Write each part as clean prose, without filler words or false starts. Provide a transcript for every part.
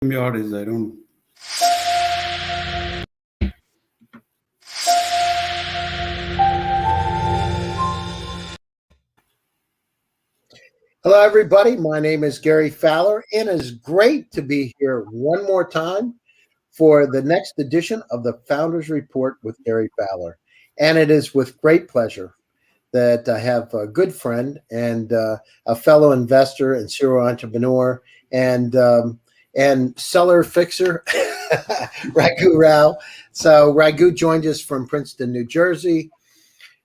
Yard is I don't. Hello, everybody. My name is Gary Fowler, and it's great to be here one more time for the next edition of the Founders Report with Gary Fowler. And it is with great pleasure that I have a good friend and a fellow investor and serial entrepreneur and seller fixer, Raghu Rao. So Raghu joined us from Princeton, New Jersey.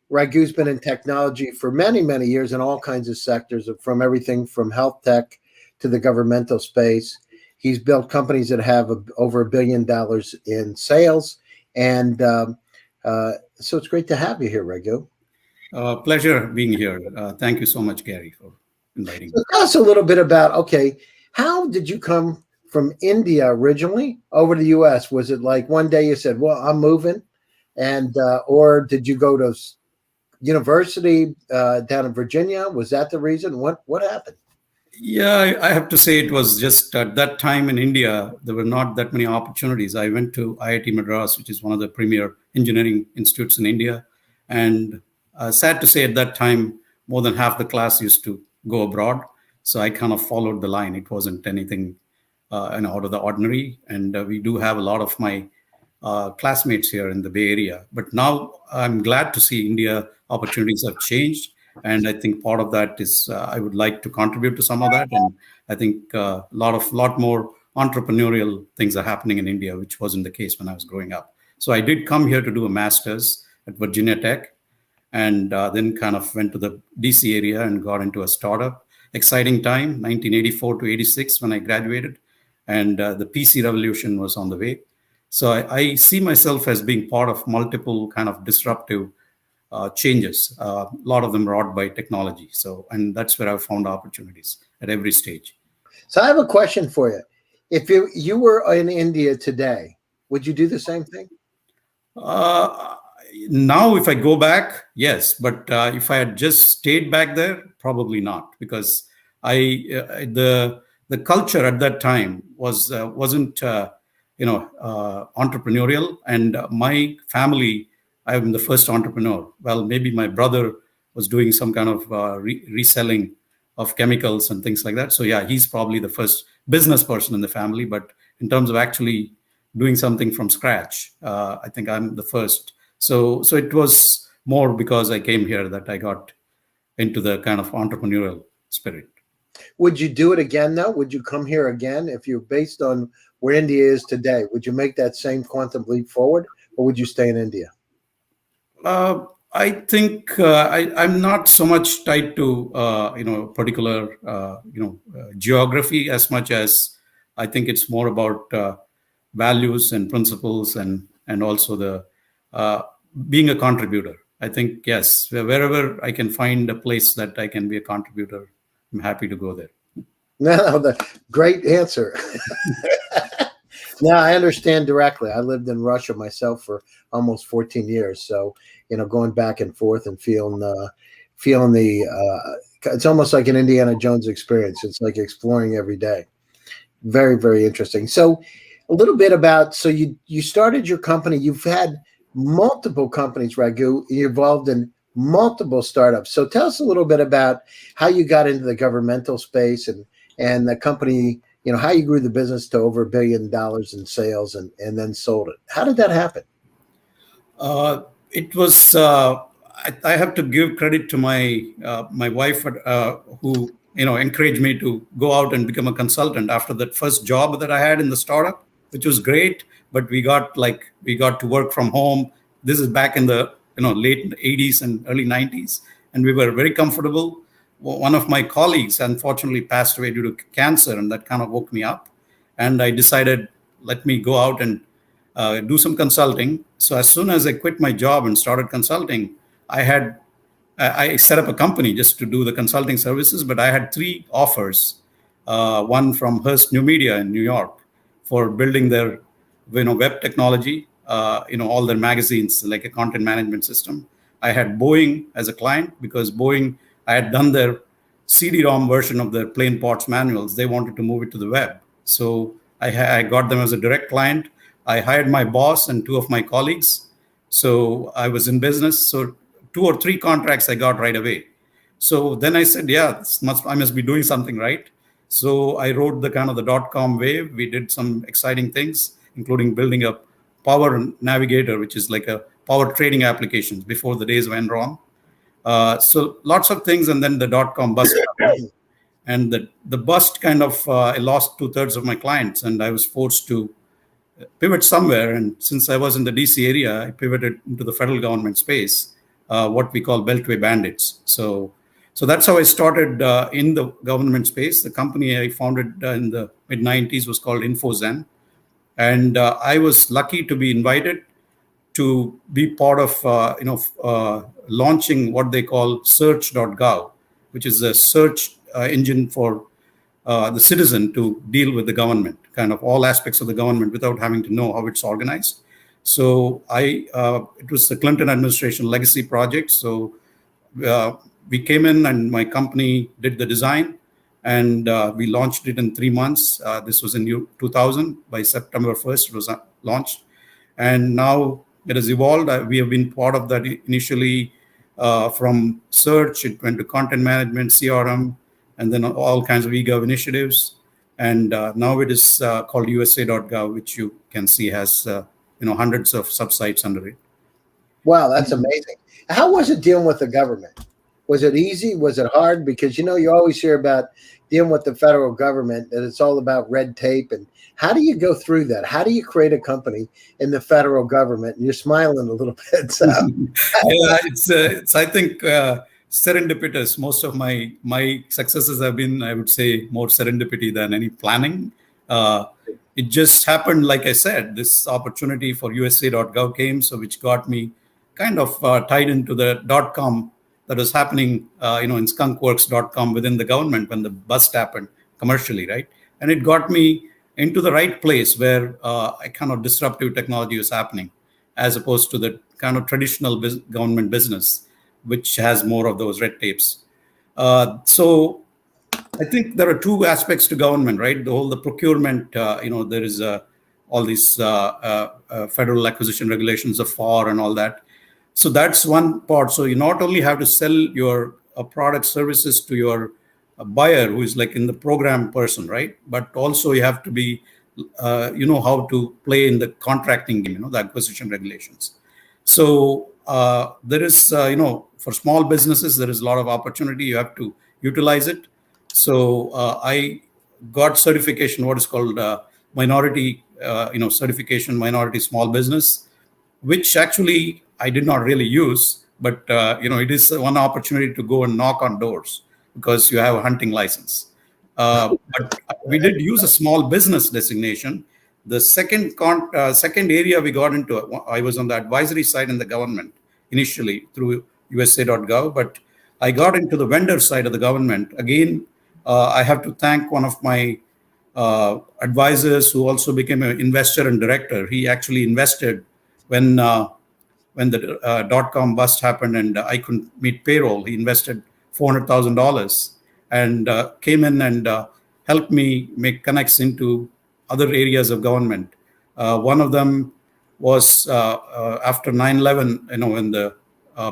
Raghu's been in technology for many, many years in all kinds of sectors, from everything from health tech to the governmental space. He's built companies that have over $1 billion in sales. And so it's great to have you here, Raghu. Pleasure being here. Thank you so much, Gary, for inviting me. So tell us a little bit about, okay, how did you come from India originally over to the U.S.? Was it like one day you said, well, I'm moving? And or did you go to university down in Virginia? Was that the reason? What happened? Yeah, I have to say it was just at that time in India, there were not that many opportunities. I went to IIT Madras, which is one of the premier engineering institutes in India. And sad to say at that time, more than half the class used to go abroad. So I kind of followed the line. It wasn't anything out of the ordinary. And we do have a lot of my classmates here in the Bay Area. But now I'm glad to see India opportunities have changed. And I think part of that is I would like to contribute to some of that. And I think a lot more entrepreneurial things are happening in India, which wasn't the case when I was growing up. So I did come here to do a master's at Virginia Tech, and then kind of went to the DC area and got into a startup. Exciting time, 1984 to 86 when I graduated. And the PC revolution was on the way. So I see myself as being part of multiple kind of disruptive changes, a lot of them wrought by technology. So, and that's where I've found opportunities at every stage. So I have a question for you. If you were in India today, would you do the same thing? Now, if I go back, yes. But if I had just stayed back there, probably not, because the culture at that time wasn't entrepreneurial, and my family. I'm the first entrepreneur. Well, maybe my brother was doing some kind of reselling of chemicals and things like that. So yeah, he's probably the first business person in the family. But in terms of actually doing something from scratch, I think I'm the first. So it was more because I came here that I got into the kind of entrepreneurial spirit. Would you do it again, though? Would you come here again if you're based on where India is today? Would you make that same quantum leap forward, or would you stay in India? I think I'm not so much tied to particular geography as much as I think it's more about values and principles and also the being a contributor. I think yes, wherever I can find a place that I can be a contributor, I'm happy to go there. No, the great answer. Now I understand directly. I lived in Russia myself for almost 14 years. So, going back and forth and feeling it's almost like an Indiana Jones experience. It's like exploring every day. Very, very interesting. So a little bit about, so you started your company. You've had multiple companies, Raghu. You're involved in multiple startups. So tell us a little bit about how you got into the governmental space and the company, how you grew the business to over $1 billion in sales and then sold it. How did that happen? It was, I have to give credit to my wife who, encouraged me to go out and become a consultant after that first job that I had in the startup, which was great. But we got to work from home. This is back in the, late 80s and early 90s. And we were very comfortable. One of my colleagues, unfortunately, passed away due to cancer, and that kind of woke me up. And I decided, let me go out and do some consulting. So as soon as I quit my job and started consulting, I set up a company just to do the consulting services. But I had 3 offers, one from Hearst New Media in New York for building their web technology, all their magazines, like a content management system. I had Boeing as a client because Boeing, I had done their CD-ROM version of their plain parts manuals. They wanted to move it to the web. So I got them as a direct client. I hired my boss and two of my colleagues. So I was in business. So 2 or 3 contracts I got right away. So then I said, yeah, I must be doing something right. So I rode the kind of the .com wave. We did some exciting things, including building a power navigator, which is like a power trading application before the days went wrong. So lots of things, and then the .com bust happened. And the bust kind of, I lost 2/3 of my clients, and I was forced to pivot somewhere. And since I was in the DC area, I pivoted into the federal government space, what we call Beltway bandits. So that's how I started in the government space. The company I founded in the mid-90s was called InfoZen. And I was lucky to be invited to be part of launching what they call search.gov, which is a search engine for the citizen to deal with the government, kind of all aspects of the government without having to know how it's organized. So it was the Clinton administration legacy project. So we came in and my company did the design, and we launched it in 3 months. This was in 2000. By September 1st, it was launched. And now it has evolved. We have been part of that initially from search. It went to content management, CRM, and then all kinds of eGov initiatives. And now it is called USA.gov, which you can see has hundreds of subsites under it. Wow, that's amazing. How was it dealing with the government? Was it easy? Was it hard? Because, you always hear about dealing with the federal government, that it's all about red tape. And how do you go through that? How do you create a company in the federal government? And you're smiling a little bit. So. Yeah, it's I think, serendipitous. Most of my successes have been, I would say, more serendipity than any planning. It just happened, like I said, this opportunity for USA.gov came, so which got me kind of tied into the .com that was happening, in skunkworks.com within the government when the bust happened commercially, right? And it got me into the right place where a kind of disruptive technology was happening, as opposed to the kind of traditional government business, which has more of those red tapes. So I think there are 2 aspects to government, right? The procurement, there is all these federal acquisition regulations of FAR and all that. So that's one part. So you not only have to sell your product services to your buyer, who is like in the program person, right? But also you have to be, how to play in the contracting game, the acquisition regulations. So there is, for small businesses, there is a lot of opportunity. You have to utilize it. So I got certification, what is called minority, certification, minority small business, which actually I did not really use, but it is one opportunity to go and knock on doors because you have a hunting license. But we did use a small business designation. The second area we got into, I was on the advisory side in the government initially through USA.gov, but I got into the vendor side of the government. Again, I have to thank one of my advisors who also became an investor and director. He actually invested when the .com bust happened and I couldn't meet payroll. He invested $400,000 and came in and helped me make connects into other areas of government. One of them was after 9/11, when the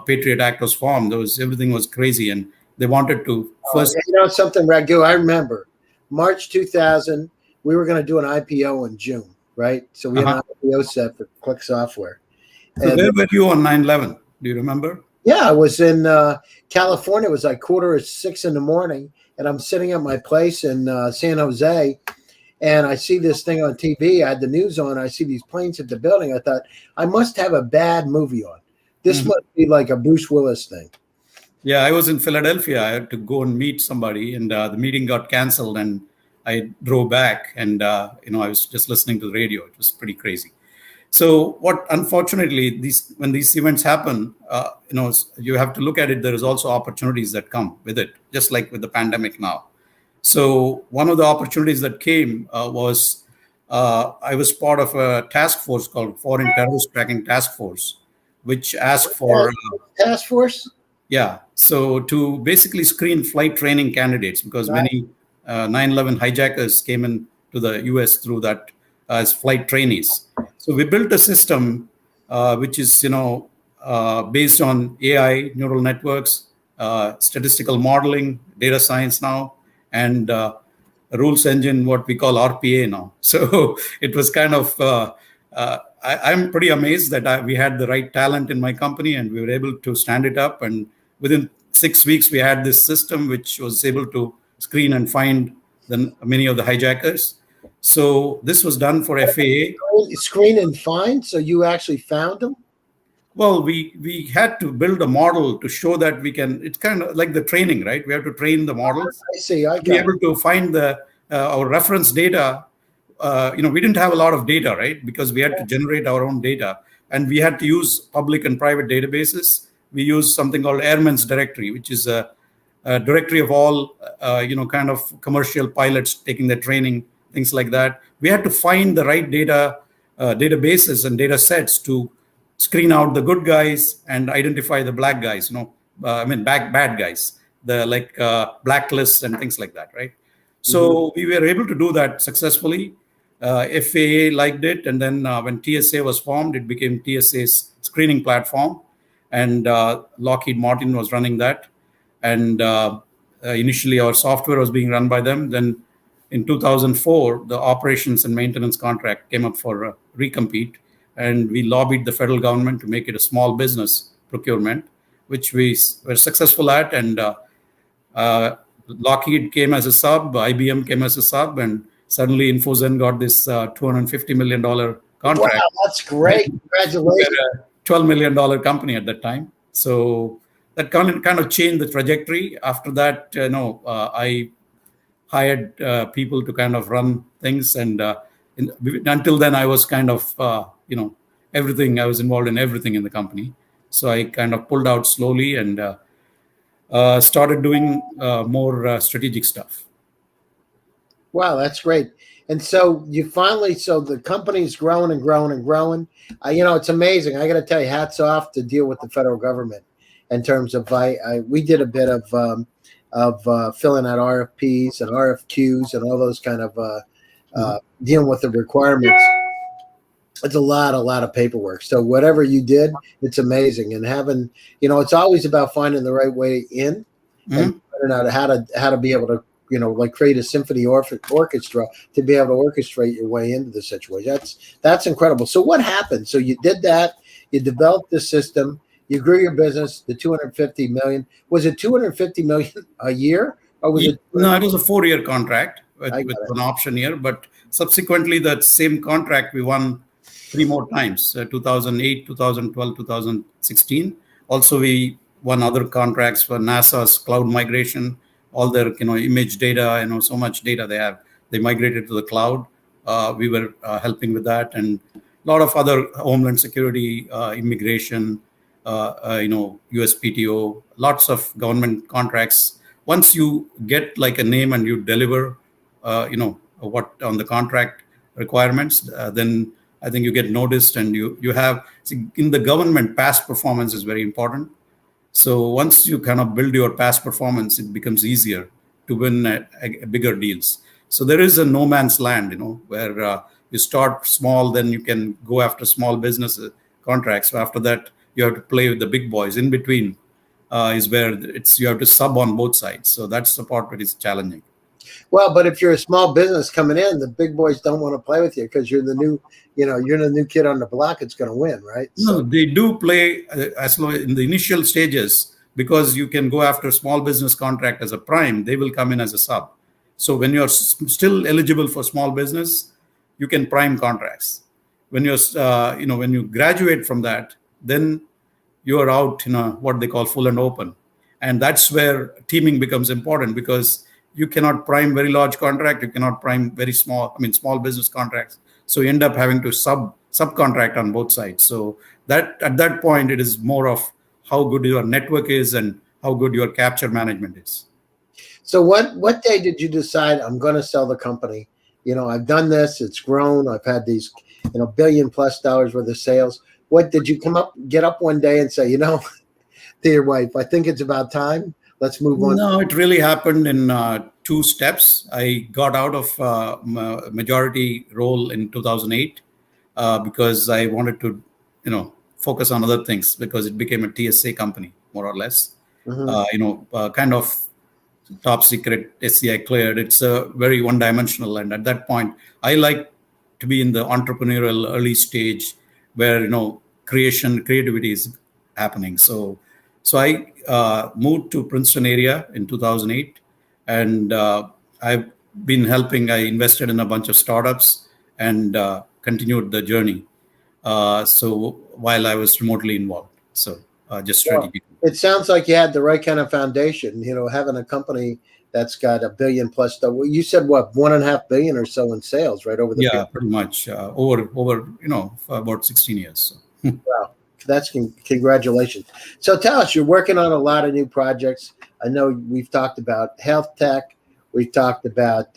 Patriot Act was formed, everything was crazy, and they wanted to first. Something, Raghu, I remember March 2000, we were going to do an IPO in June, right? So we had an IPO set for Click Software. So where were you on 9/11? Do you remember? Yeah, I was in California. It was like 5:45 in the morning, and I'm sitting at my place in San Jose, and I see this thing on TV. I had the news on. I see these planes at the building. I thought, I must have a bad movie on. This must be like a Bruce Willis thing. Yeah, I was in Philadelphia. I had to go and meet somebody, and the meeting got canceled, and I drove back, and I was just listening to the radio. It was pretty crazy. So unfortunately, when these events happen, you have to look at it. There is also opportunities that come with it, just like with the pandemic now. So one of the opportunities that came was I was part of a task force called Foreign Terrorist Tracking Task Force, which asked for task force. Yeah, so to basically screen flight training candidates, because many 9/11 hijackers came in to the US through that as flight trainees. So we built a system which is based on AI, neural networks, statistical modeling, data science now, and rules engine, what we call RPA now. So it was kind of, I'm pretty amazed that we had the right talent in my company and we were able to stand it up. And within 6 weeks, we had this system which was able to screen and find many of the hijackers. So this was done for FAA. Screen and find? So you actually found them? Well, we had to build a model to show that we can. It's kind of like the training, right? We have to train the models. I see. I be able to find our reference data. We didn't have a lot of data, right? Because we had to generate our own data, and we had to use public and private databases. We used something called Airman's Directory, which is a directory of all kind of commercial pilots taking their training, things like that. We had to find the right databases and data sets to screen out the good guys and identify the black guys, bad guys, the blacklists and things like that, right? So we were able to do that successfully. FAA liked it, and then when TSA was formed, it became TSA's screening platform, and Lockheed Martin was running that. And initially, our software was being run by them. Then in 2004, the operations and maintenance contract came up for recompete, and we lobbied the federal government to make it a small business procurement, which we were successful at. And Lockheed came as a sub, IBM came as a sub, and suddenly InfoZen got this $250 million contract. Wow, that's great. Congratulations. We were a $12 million company at that time. So that kind of changed the trajectory. After that, I hired people to kind of run things. And until then, I was kind of, everything. I was involved in everything in the company. So I kind of pulled out slowly and started doing more strategic stuff. Wow, that's great. And so so the company's growing and growing and growing. It's amazing. I got to tell you, hats off to deal with the federal government in terms of we did a bit of filling out RFPs and RFQs and all those kind of dealing with the requirements. It's a lot of paperwork. So whatever you did, it's amazing. And having, it's always about finding the right way in and finding out how to be able to, create a symphony orchestra to be able to orchestrate your way into the situation. That's incredible. So what happened? So you did that, you developed the system, you grew your business to 250 million. Was it 250 million a year? Or was it? No, it was a 4-year contract with an option year, but subsequently that same contract we won 3 more times, 2008, 2012, 2016. Also, we won other contracts for NASA's cloud migration, all their image data, so much data they have. They migrated to the cloud. We were helping with that, and a lot of other homeland security, immigration, USPTO, lots of government contracts. Once you get like a name and you deliver, what on the contract requirements, then I think you get noticed, and you have in the government, past performance is very important. So once you kind of build your past performance, it becomes easier to win a bigger deals. So there is a no man's land, where you start small, then you can go after small business contracts. So after that, you have to play with the big boys. In between is where you have to sub on both sides. So that's the part that is challenging. Well, but if you're a small business coming in, the big boys don't want to play with you because you're the new, you're the new kid on the block. It's going to win, right? No, they do play as long in the initial stages, because you can go after small business contract as a prime. They will come in as a sub. So when you're still eligible for small business, you can prime contracts. When you're, when you graduate from that, then you are out in what they call full and open, and that's where teaming becomes important, because you cannot prime very large contract. You cannot prime very small business contracts. So you end up having to subcontract on both sides. So that at that point, it is more of how good your network is and how good your capture management is. So what day did you decide I'm going to sell the company? I've done this. It's grown. I've had these, $1 billion+ worth of sales. What did you get up one day and say, to your wife, I think it's about time? Let's move on. No, it really happened in two steps. I got out of majority role in 2008 because I wanted to, focus on other things because it became a TSA company, more or less. Kind of top secret, SCI cleared. It's a very one-dimensional, and at that point, I like to be in the entrepreneurial early stage where creativity is happening. So I moved to Princeton area in 2008, and I've been helping. I invested in a bunch of startups and continued the journey. So while I was remotely involved, just strategy. It sounds like you had the right kind of foundation. Having a company that's got $1 billion plus. You said what, $1.5 billion or so in sales, right? Over the period. Pretty much over for about 16 years. So. Wow, that's congratulations. So tell us, you're working on a lot of new projects. I know we've talked about health tech, we've talked about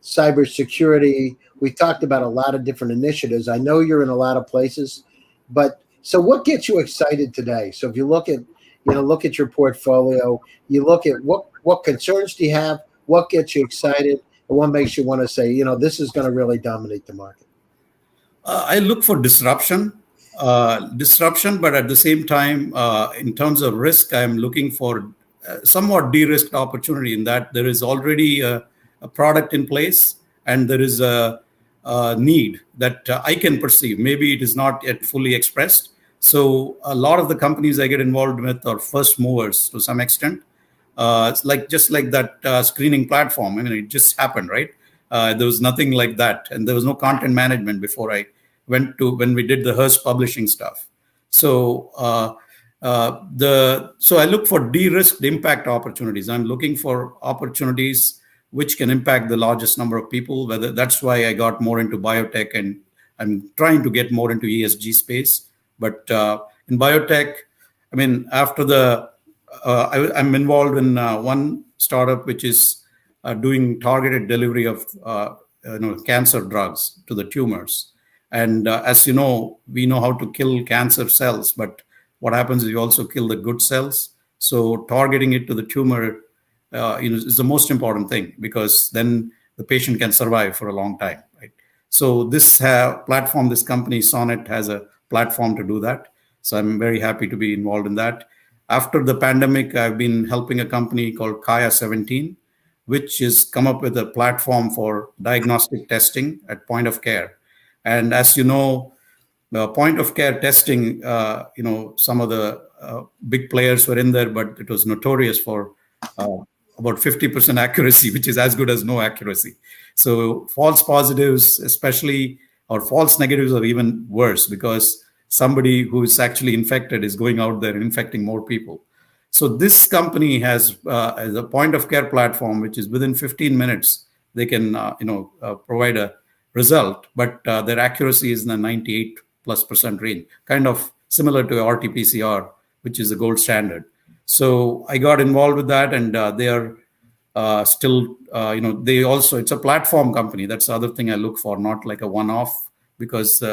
cybersecurity, we talked about a lot of different initiatives. I know you're in a lot of places, but so what gets you excited today? So if you look at your portfolio, you look at what concerns do you have, what gets you excited, and what makes you want to say, this is going to really dominate the market? I look for disruption, but at the same time, in terms of risk, I'm looking for somewhat de-risked opportunity in that there is already a product in place and there is a need that I can perceive. Maybe it is not yet fully expressed. So a lot of the companies I get involved with are first movers to some extent. It's just like that screening platform. I mean, it just happened, right? There was nothing like that, and there was no content management before I went to when we did the Hearst publishing stuff. So so I look for de-risked impact opportunities. I'm looking for opportunities which can impact the largest number of people. That's why I got more into biotech, and I'm trying to get more into ESG space. But in biotech, I mean, after I'm involved in one startup which is doing targeted delivery of cancer drugs to the tumors. And as you know, we know how to kill cancer cells, but what happens is you also kill the good cells. So targeting it to the tumor is the most important thing, because then the patient can survive for a long time, right? So this platform, this company Sonnet, has a platform to do that. So I'm very happy to be involved in that. After the pandemic, I've been helping a company called Kaya 17, which has come up with a platform for diagnostic testing at point of care. And as you know, point of care testing, some of the big players were in there, but it was notorious for about 50% accuracy, which is as good as no accuracy. So false positives, especially, or false negatives, are even worse, because somebody who is actually infected is going out there and infecting more people. So this company has a point of care platform, which is within 15 minutes, they can provide a result, but their accuracy is in the 98+% range, kind of similar to RT-PCR, which is the gold standard. So I got involved with that, and they are still, they also, it's a platform company. That's the other thing I look for, not like a one-off, because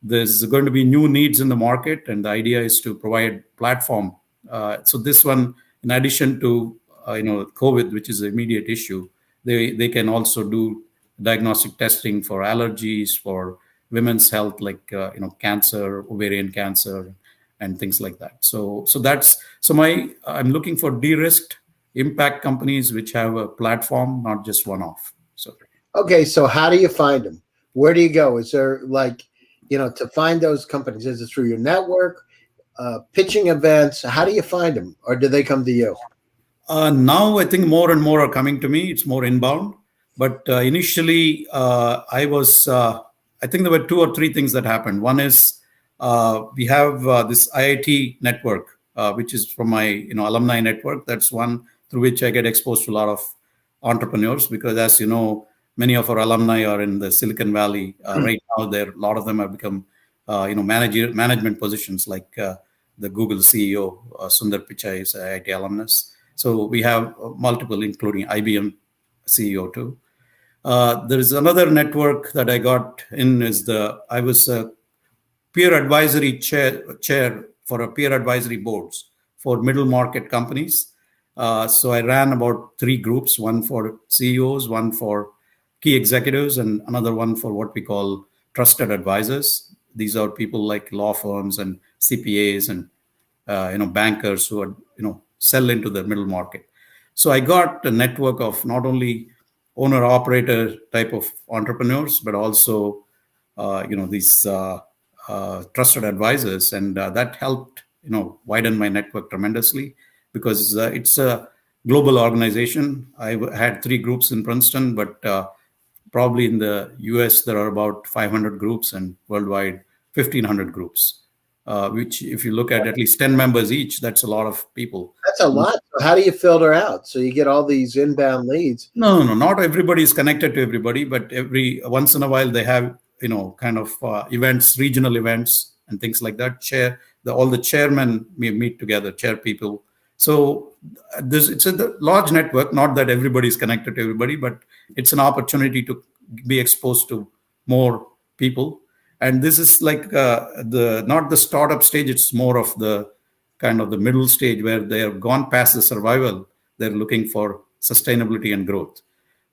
there's going to be new needs in the market, and the idea is to provide platform. So this one, in addition to COVID, which is an immediate issue, they can also do diagnostic testing for allergies, for women's health, like cancer, ovarian cancer, and things like that. So I'm looking for de-risked impact companies which have a platform, not just one-off. So okay, so how do you find them? Where do you go? Is there to find those companies? Is it through your network, pitching events? How do you find them, or do they come to you? Now I think more and more are coming to me. It's more inbound. But initially, I think there were two or three things that happened. One is we have this IIT network, which is from my alumni network. That's one through which I get exposed to a lot of entrepreneurs, because as you know, many of our alumni are in the Silicon Valley. Right now, a lot of them have become management positions, like the Google CEO, Sundar Pichai, is an IIT alumnus. So we have multiple, including IBM CEO too. There is another network that I got in, I was a peer advisory chair for a peer advisory boards for middle market companies. So I ran about 3 groups, one for CEOs, one for key executives, and another one for what we call trusted advisors. These are people like law firms and CPAs and bankers who are sell into the middle market. So I got a network of not only owner operator type of entrepreneurs, but also these trusted advisors, and that helped widen my network tremendously, because it's a global organization. I had 3 groups in Princeton, but probably in the US there are about 500 groups, and worldwide 1,500 groups. Which, if you look at least 10 members each, that's a lot of people. That's a lot. So how do you filter out? So you get all these inbound leads. No. Not everybody is connected to everybody, but every once in a while they have kind of events, regional events, and things like that. All the chairmen meet together, chair people. So it's a large network. Not that everybody is connected to everybody, but it's an opportunity to be exposed to more people. And this is like not the startup stage. It's more of the kind of the middle stage, where they have gone past the survival. They're looking for sustainability and growth.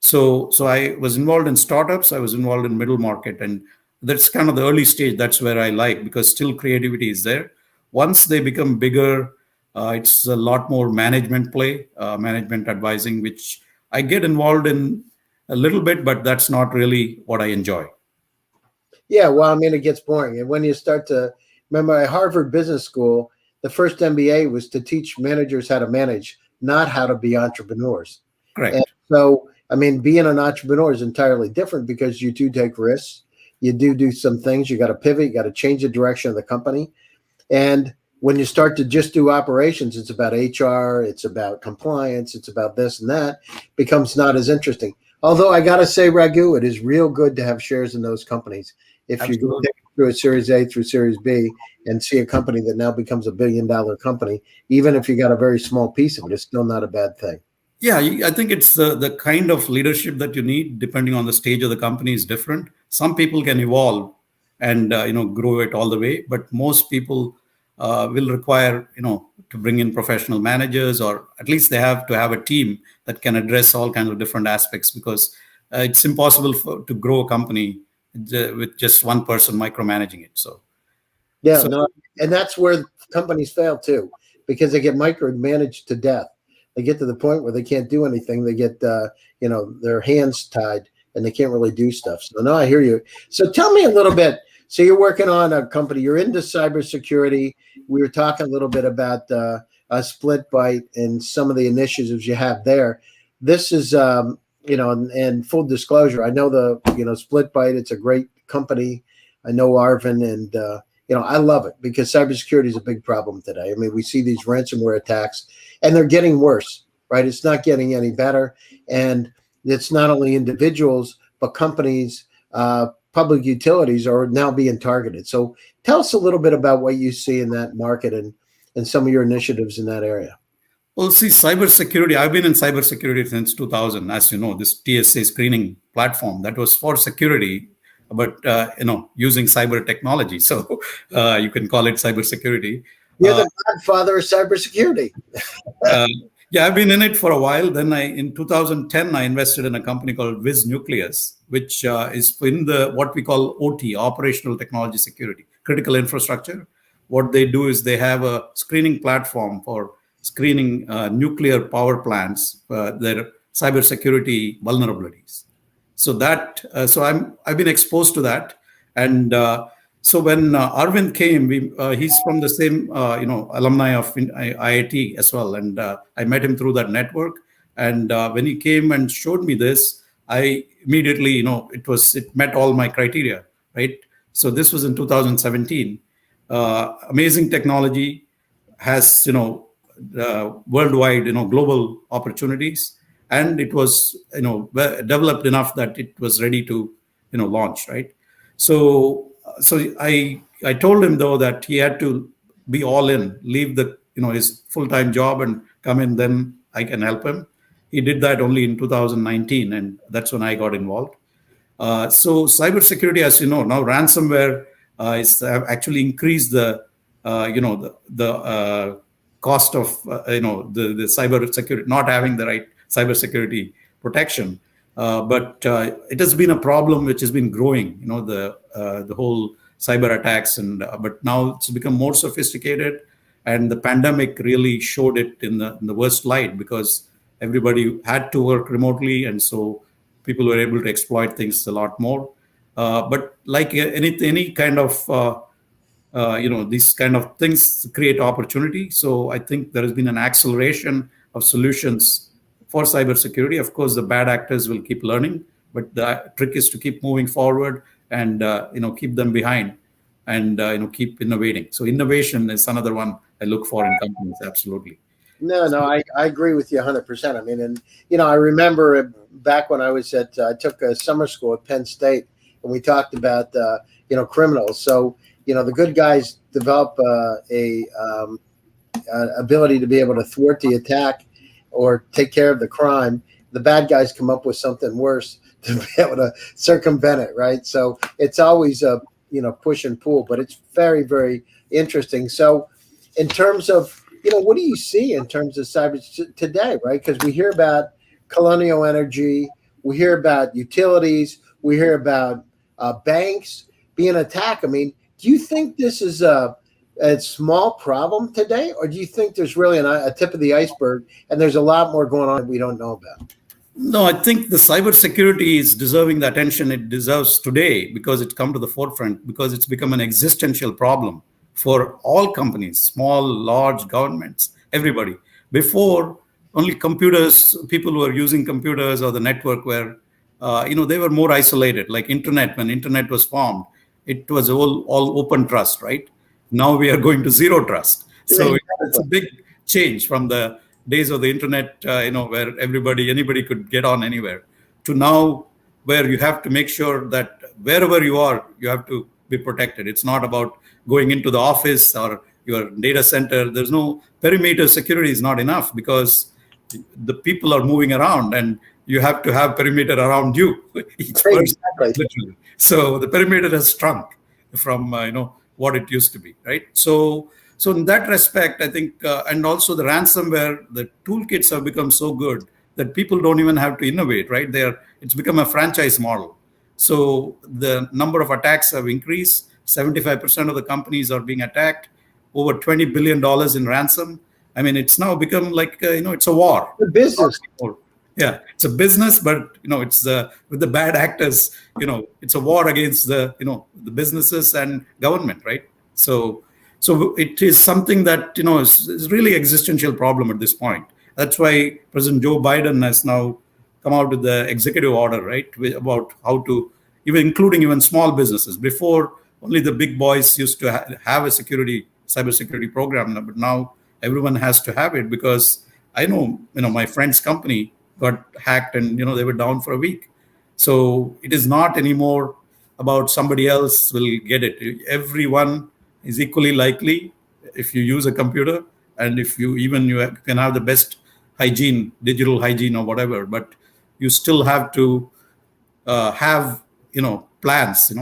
So I was involved in startups. I was involved in middle market, and that's kind of the early stage. That's where I like, because still creativity is there. Once they become bigger, it's a lot more management play, management advising, which I get involved in a little bit, but that's not really what I enjoy. Yeah, well, I mean, it gets boring. And when you start to remember, at Harvard Business School, the first MBA was to teach managers how to manage, not how to be entrepreneurs. Correct. And so, I mean, being an entrepreneur is entirely different, because you do take risks. You do some things. You got to pivot. You got to change the direction of the company. And when you start to just do operations, it's about HR, it's about compliance, it's about this and that. Becomes not as interesting. Although I got to say, Raghu, it is real good to have shares in those companies. If you go through a Series A through Series B and see a company that now becomes $1 billion company, even if you got a very small piece of it, it's still not a bad thing. Yeah, I think it's the kind of leadership that you need, depending on the stage of the company, is different. Some people can evolve and grow it all the way, but most people will require to bring in professional managers, or at least they have to have a team that can address all kinds of different aspects, because it's impossible to grow a company with just one person micromanaging it. And that's where companies fail too, because they get micromanaged to death. They get to the point where they can't do anything. They get their hands tied, and they can't really do stuff. So no, I hear you. So tell me a little bit. So you're working on a company. You're into cybersecurity. We were talking a little bit about SplitByte and some of the initiatives you have there. This is and full disclosure, I know SplitByte. It's a great company. I know Arvin, and I love it, because cybersecurity is a big problem today. I mean, we see these ransomware attacks, and they're getting worse, right? It's not getting any better. And it's not only individuals, but companies, public utilities are now being targeted. So tell us a little bit about what you see in that market and some of your initiatives in that area. Well, see, cybersecurity, I've been in cybersecurity since 2000. As you know, this TSA screening platform, that was for security, but, using cyber technology. So you can call it cybersecurity. You're the godfather of cybersecurity. Yeah, I've been in it for a while. Then in 2010, I invested in a company called Viz Nucleus, which is in what we call OT, operational technology security, critical infrastructure. What they do is they have a screening platform for screening nuclear power plants, their cybersecurity vulnerabilities. So I've been exposed to that, and so when Arvind came, he's from the same alumni of IIT as well, and I met him through that network. And when he came and showed me this, I immediately it met all my criteria, right? So this was in 2017. Amazing technology, has worldwide global opportunities, and it was developed enough that it was ready to launch, right? So I told him, though, that he had to be all in, leave his full-time job and come in, then I can help him. He did that only in 2019, and that's when I got involved. So cybersecurity, as you know, now ransomware is actually increased the cost of the cyber security, not having the right cyber security protection. But it has been a problem which has been growing. The whole cyber attacks, but now it's become more sophisticated, and the pandemic really showed it in the worst light, because everybody had to work remotely, and so people were able to exploit things a lot more. But like any kind of these kind of things create opportunity. So I think there has been an acceleration of solutions for cybersecurity. Of course, the bad actors will keep learning, but the trick is to keep moving forward and keep them behind, and keep innovating. So innovation is another one I look for in companies. Absolutely. No, I agree with you 100%. I mean, and I remember back when I took a summer school at Penn State, and we talked about criminals. So the good guys develop a ability to be able to thwart the attack or take care of the crime. The bad guys come up with something worse to be able to circumvent it, right? So it's always a push and pull, but it's very, very interesting. So in terms of what do you see in terms of cyber today, right? Because we hear about Colonial Energy, we hear about utilities, we hear about banks being attacked. I mean, do you think this is a small problem today, or do you think there's really a tip of the iceberg and there's a lot more going on that we don't know about? No, I think the cybersecurity is deserving the attention it deserves today, because it's come to the forefront, because it's become an existential problem for all companies, small, large, governments, everybody. Before, only computers, people who were using computers or the network were, they were more isolated. Like internet, when internet was formed, it was all open trust, right? Now we are going to zero trust. So it's a big change from the days of the internet, where anybody could get on anywhere, to now where you have to make sure that wherever you are, you have to be protected. It's not about going into the office or your data center. There's no perimeter security is not enough, because the people are moving around, and you have to have perimeter around you. Each person, literally. So the perimeter has shrunk from what it used to be, right? So in that respect, I think, and also the ransomware, the toolkits have become so good that people don't even have to innovate, right? It's become a franchise model. So the number of attacks have increased. 75% of the companies are being attacked. Over $20 billion in ransom. I mean, it's now become like it's a war. The business. Yeah, it's a business, but it's with the bad actors. It's a war against the businesses and government, right? So it is something that is really existential problem at this point. That's why President Joe Biden has now come out with the executive order, right, about how to including even small businesses. Before, only the big boys used to have a cybersecurity program, but now everyone has to have it, because I know my friend's company got hacked, and they were down for a week. So it is not anymore about somebody else will get it. Everyone is equally likely if you use a computer, and if you can have the best hygiene, digital hygiene or whatever, but you still have to have plans,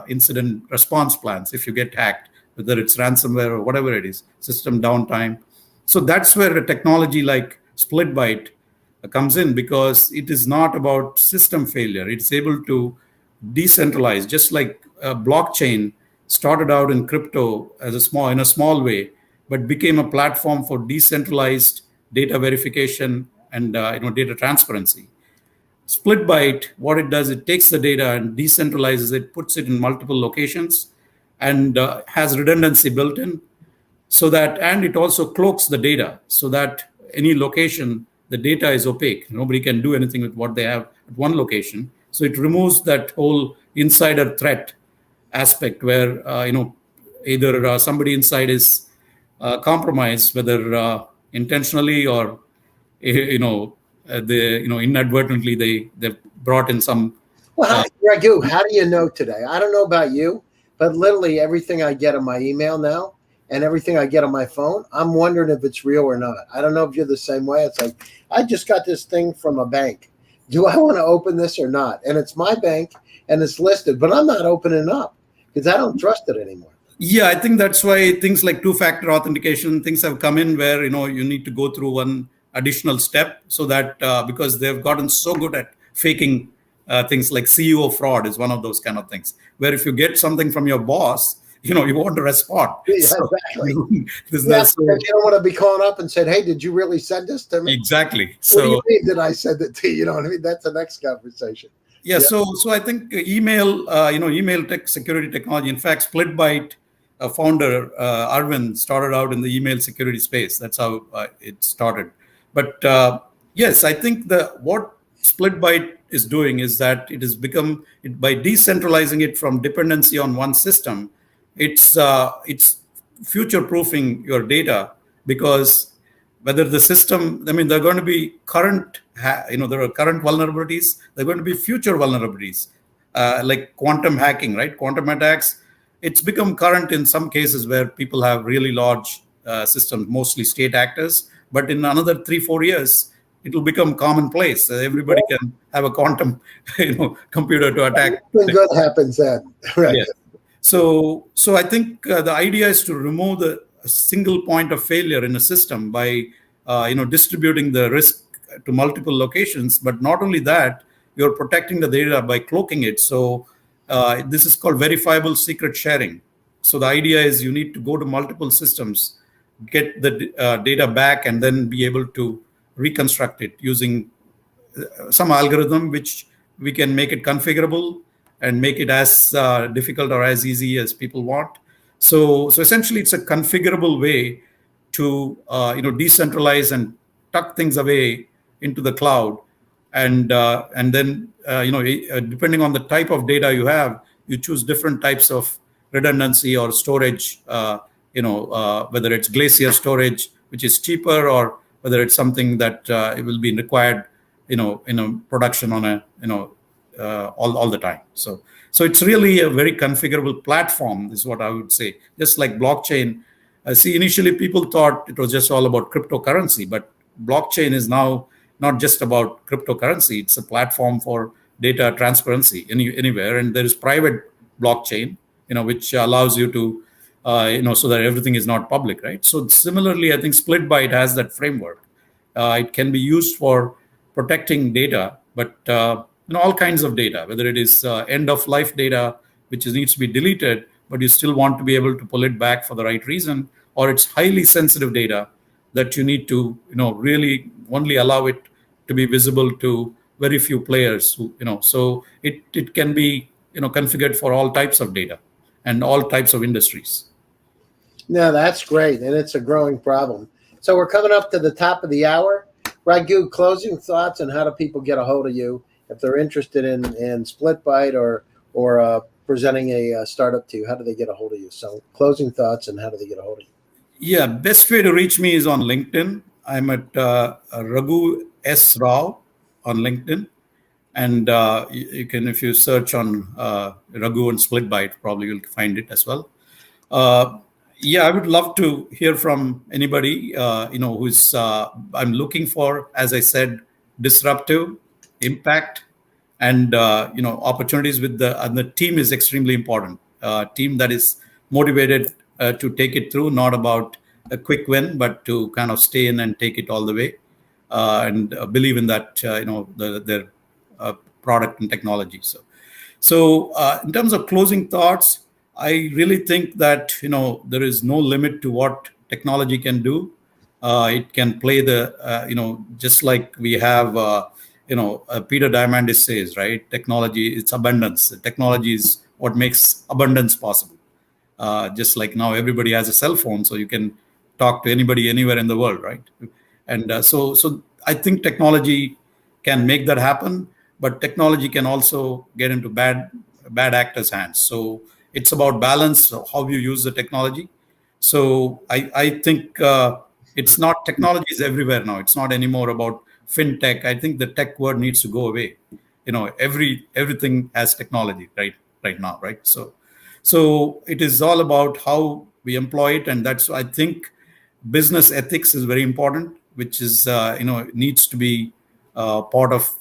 incident response plans if you get hacked, whether it's ransomware or whatever it is, system downtime. So that's where a technology like SplitByte comes in, because it is not about system failure. It's able to decentralize, just like a blockchain started out in crypto in a small way, but became a platform for decentralized data verification and data transparency. SplitByte, what it does, it takes the data and decentralizes it, puts it in multiple locations, and has redundancy built in, and it also cloaks the data so that any location, the data is opaque. Nobody can do anything with what they have at one location. So it removes that whole insider threat aspect, where either somebody inside is compromised, whether intentionally or inadvertently they've brought in some. Well, Raghu, how do you know today? I don't know about you, but literally everything I get on my email now and everything I get on my phone, I'm wondering if it's real or not. I don't know if you're the same way. It's like, I just got this thing from a bank. Do I want to open this or not? And it's my bank and it's listed, but I'm not opening up because I don't trust it anymore. Yeah, I think that's why things like two-factor authentication, things have come in where you need to go through one additional step, so that because they've gotten so good at faking things like CEO fraud is one of those kind of things, where if you get something from your boss, you want to respond. Yeah, So exactly. this Yeah, is because you don't want to be calling up and said, "Hey, did you really send this to me?" exactly. What do you So mean? Did I send it to you? You know what I mean? That's the next conversation. yeah, Yeah. so I think email, email tech security technology. In fact, SplitByte founder Arvind started out in the email security space. That's how it started. But yes, I think what SplitByte is doing is that it has become by decentralizing it from dependency on one system. It's future proofing your data, because whether the system, I mean, there are going to be there are current vulnerabilities, there are going to be future vulnerabilities, like quantum hacking, right? Quantum attacks, it's become current in some cases where people have really large systems, mostly state actors, but in another 3-4 years it will become commonplace. Everybody can have a quantum computer to attack. Something good happens then. Right. Yes. So I think the idea is to remove the single point of failure in a system by distributing the risk to multiple locations. But not only that, you're protecting the data by cloaking it. So this is called verifiable secret sharing. So the idea is you need to go to multiple systems, get the data back, and then be able to reconstruct it using some algorithm which we can make it configurable and make it as difficult or as easy as people want. So essentially, it's a configurable way to decentralize and tuck things away into the cloud, and then depending on the type of data you have, you choose different types of redundancy or storage. Whether it's Glacier storage, which is cheaper, or whether it's something that it will be required in a production on a all the time. So it's really a very configurable platform is what I would say. Just like blockchain, see, initially people thought it was just all about cryptocurrency, but blockchain is now not just about cryptocurrency. It's a platform for data transparency anywhere, and there is private blockchain, which allows you to so that everything is not public, right? So similarly, I think SplitByte has that framework. It can be used for protecting data, but all kinds of data, whether it is end of life data, which needs to be deleted, but you still want to be able to pull it back for the right reason, or it's highly sensitive data that you need to really only allow it to be visible to very few players so it can be configured for all types of data and all types of industries. No, that's great, and it's a growing problem. So we're coming up to the top of the hour. Raghu, closing thoughts, and how do people get a hold of you if they're interested in SplitByte or presenting a startup to you? How do they get a hold of you? So closing thoughts, and how do they get a hold of you? Yeah, best way to reach me is on LinkedIn. I'm at Raghu S. Rao on LinkedIn. And you can, if you search on Raghu and SplitByte, probably you'll find it as well. Yeah, I would love to hear from anybody, who's, I'm looking for, as I said, disruptive impact and, opportunities with and the team is extremely important. Team that is motivated to take it through, not about a quick win, but to kind of stay in and take it all the way and believe in that, their product and technology. So in terms of closing thoughts, I really think that there is no limit to what technology can do. It can play just like we have Peter Diamandis says, right? Technology, it's abundance. Technology is what makes abundance possible. Just like now everybody has a cell phone, so you can talk to anybody anywhere in the world, right? And so I think technology can make that happen, but technology can also get into bad actors' hands. So it's about balance of how you use the technology. So I think it's not, technology is everywhere now. It's not anymore about fintech. I think the tech word needs to go away. Everything has technology right now, right? So it is all about how we employ it, and that's, I think, business ethics is very important, which is needs to be part of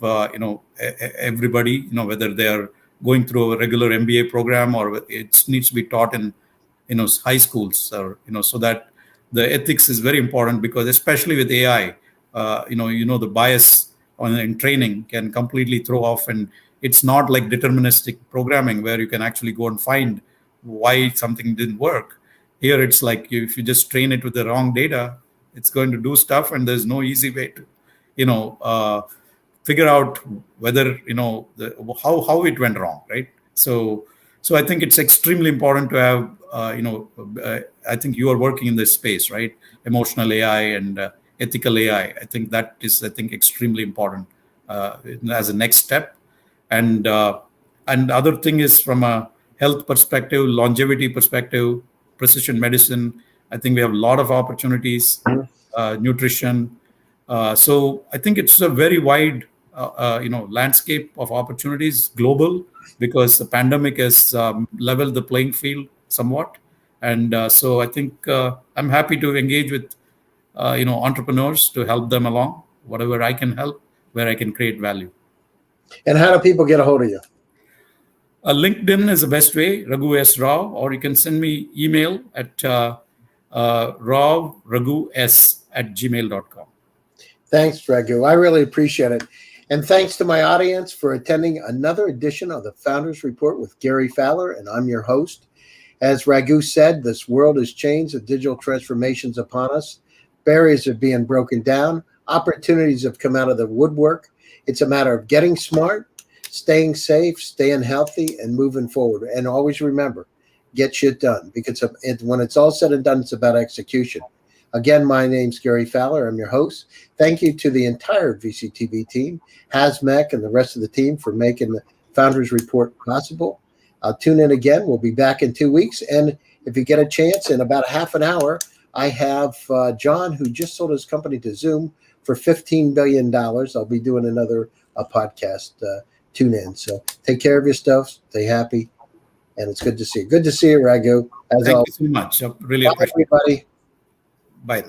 everybody, whether they are going through a regular MBA program or it needs to be taught in high schools, or so that the ethics is very important, because especially with AI, the bias in training can completely throw off, and it's not like deterministic programming where you can actually go and find why something didn't work. Here it's like if you just train it with the wrong data, it's going to do stuff, and there's no easy way to figure out whether how it went wrong, right? So I think it's extremely important to have I think you are working in this space, right? Emotional AI and ethical AI. I think that is extremely important as a next step. And other thing is, from a health perspective, longevity perspective, precision medicine, I think we have a lot of opportunities. Nutrition. So I think it's a very wide landscape of opportunities, global, because the pandemic has leveled the playing field somewhat. And so I think I'm happy to engage with entrepreneurs to help them along, whatever I can help, where I can create value. And how do people get a hold of you? LinkedIn is the best way, Raghu S. Rao, or you can send me email at raghus@gmail.com. Thanks, Raghu. I really appreciate it. And thanks to my audience for attending another edition of the Founders Report with Gary Fowler, and I'm your host. As Raghu said, this world has changed, the digital transformation's upon us. Barriers are being broken down. Opportunities have come out of the woodwork. It's a matter of getting smart, staying safe, staying healthy, and moving forward. And always remember, get shit done, because when it's all said and done, it's about execution. Again, my name's Gary Fowler. I'm your host. Thank you to the entire VCTV team, Hazmek, and the rest of the team for making the Founders Report possible. Tune in again. We'll be back in 2 weeks. And if you get a chance, in about half an hour, I have John, who just sold his company to Zoom for $15 billion. I'll be doing another podcast. Tune in. So take care of your stuff. Stay happy. And it's good to see you. Good to see you, Raghu. Thank you so much. I really appreciate it. Bye, everybody. Bye.